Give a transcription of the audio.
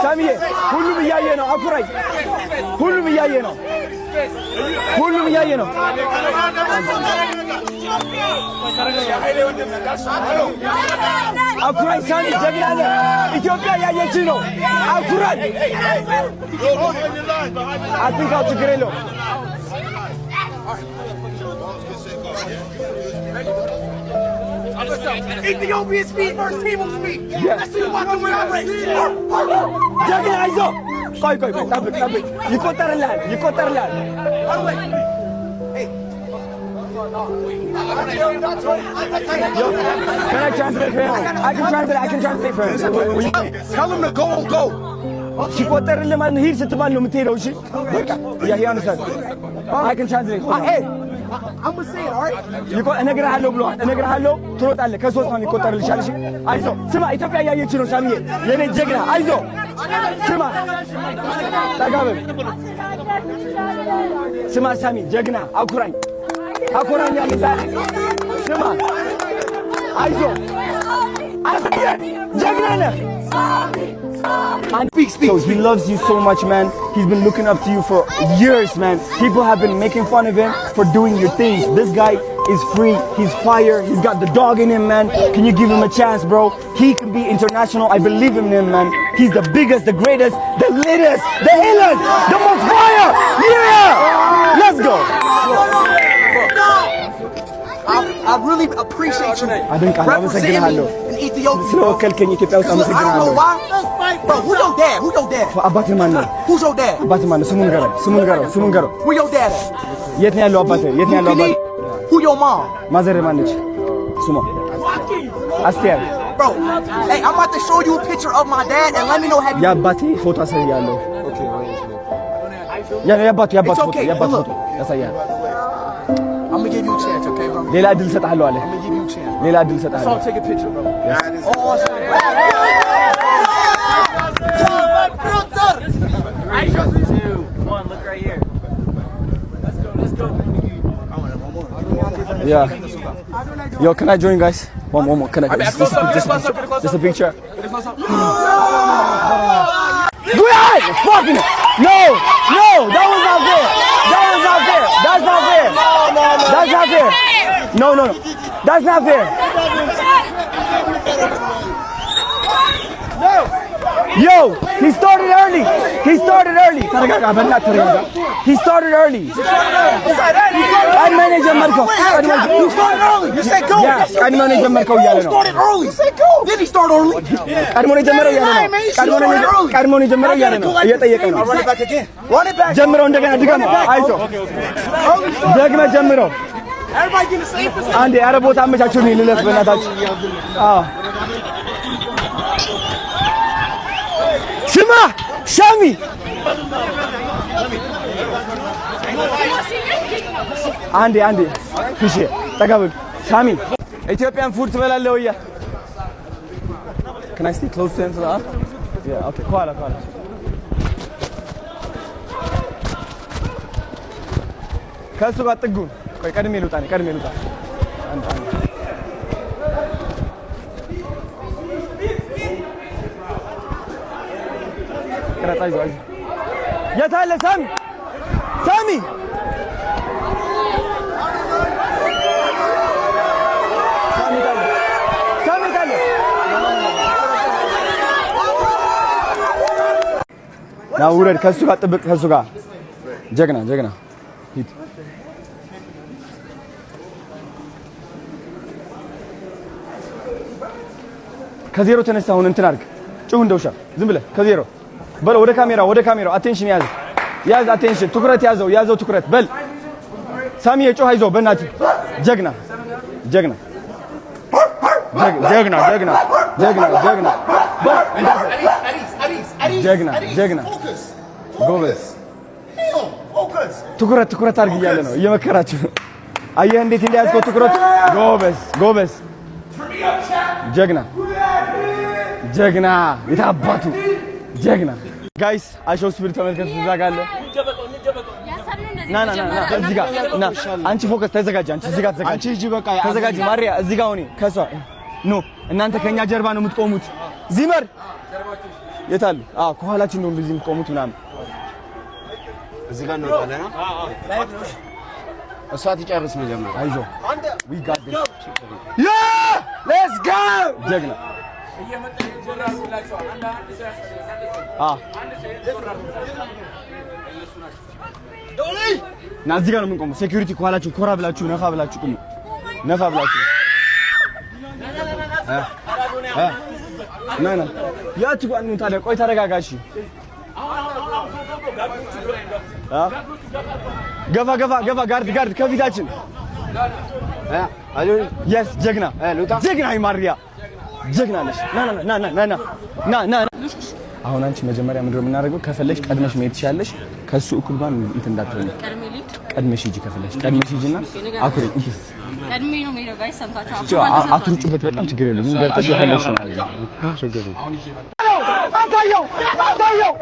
سامي كله بيجينا أكوري كله بيجينا كله بيجينا أكوري سامي جاينا إثيوبيا يا يجينو أكوري أتيكا تجريلو Ethiopian speed versus Timo speed. Let's see about the winner race. جاكي عايزه كوي طبق يكتر الان Can I translate for him? I can translate for him. Tell him to go. يكتر اللي ما نهير ستمان له متيرة وشي يا هي أنا سأل I can translate I'm gonna say it, all right? يكون أنا أقرأ له بلوان أنا أقرأ له تروت على كسوس ما يكتر اللي شالشي عايزه سمع إثيوبيا يا يجينو سامية يعني جيجنا عايزه سمع تقابل سمع سامي جيجنا أكورين يا مثال سمع عايزه جيجنا Speak. So he loves you so much, man. He's been looking up to you for years, man. People have been making fun of him for doing your things. This guy is free. He's fire. He's got the dog in him, man. Can you give him a chance, bro? He can be international. I believe in him, man. He's the biggest, the greatest, the latest, the illest, the most fire. Yeah! Let's go. I really appreciate you representing me in Ethiopia. I don't know why, but who your dad? Who's your dad? Who your dad at? Who your mom? Bro, hey, I'm about to show you a picture of my dad and let me know how you... It's okay, look. I'm gonna give you a chance, okay, bro? I'm gonna give you a chance. So I'll take a picture, bro. Yes. Look right here. Let's go. Yeah. Yo, can I join, guys? One more. Can I? Just a picture. Fucking no! That was not fair. That's not fair. No. That's not fair. Yo, he started early. He started early. I'm manager Marco. You started early. You said go. Yeah, I'm manager Marco. You started early. You said go. Did he start early? I'm manager Run it back again. Run it back. Everybody get the same position. አንዴ ኧረ ቦታ አመቻቹልኝ ልለፍ በእናታችሁ ስማ ሻሚ አንዴ ፍሽ ተጋበል ሻሚ ኢትዮጵያን ፉድ ትበላለህ ወይ Can I stay close to him so that? Yeah, okay. ኋላ ከሱ ጋር ጥጉን ቆይ ቀድሜ ልውጣ አንድ ቀረጣ ይዞ የት አለ ሳሚ ና ውረድ ከሱ ጋር ጥብቅ ከሱ ጋር ጀግና ሂድ ከዜሮ ተነሳ አሁን እንትን አድርግ ጩህ እንደውሻ ዝም ብለህ ከዜሮ በል ወደ ካሜራው አቴንሽን ያዝ አቴንሽን ትኩረት ያዘው ትኩረት በል ሳሚ የጮህ አይዞህ በእናትህ ጀግና ጎበዝ ትኩረት አድርግ እያለ ነው እየመከራችሁ አየህ እንዴት እንደያዝከው ትኩረት ጎበዝ ጀግና የታባቱ ጀግና ጋይስ አሾው ስፒሪት ተመልከቱ እዛ ጋር አለ ና እዚህ ጋር ና አንቺ ፎከስ ተዘጋጅ አንቺ እዚህ ጋር ተዘጋጅ አንቺ ሂጂ በቃ ተዘጋጅ ማሪያ እዚህ ጋር ሆኔ ከሷ ኖ እናንተ ከኛ ጀርባ ነው የምትቆሙት ዚመር የታል ከኋላችን ነው እንደዚህ የምትቆሙት ምናምን እዚህ ጋር ነው ታለና እሷ ትጨርስ መጀመሪያ አይዞህ we got this yeah let's go ጀግና ና እዚህ ጋር ነው የምንቆመው ሴኩሪቲ ከኋላችሁ ኮራ ብላችሁ ነፋ ብላችሁ ቁሙ ነፋ ብላችሁ ና ያቺ ጓኑ ታዲያ ቆይ ተረጋጋሽ ገባ ጋርድ ከፊታችን አሎ yes ጀግና ጀግና ይማሪያ ጀግና ነሽ ና አሁን አንቺ መጀመሪያ ምንድነው የምናደርገው ከፈለሽ ቀድመሽ መሄድ ትችያለሽ ከሱ እኩል ጋር እንትን እንዳትሆኚ ቀድመሽ ሂጂ ከፈለሽ ቀድመሽ ሂጂና አኩሪ ቀድሜ ነው የምሄደው ጋይስ ሰምታችሁ አትሩጭበት በጣም ችግር የለውም ገብተሽ ያለሽ ነው ችግር የለውም አታየው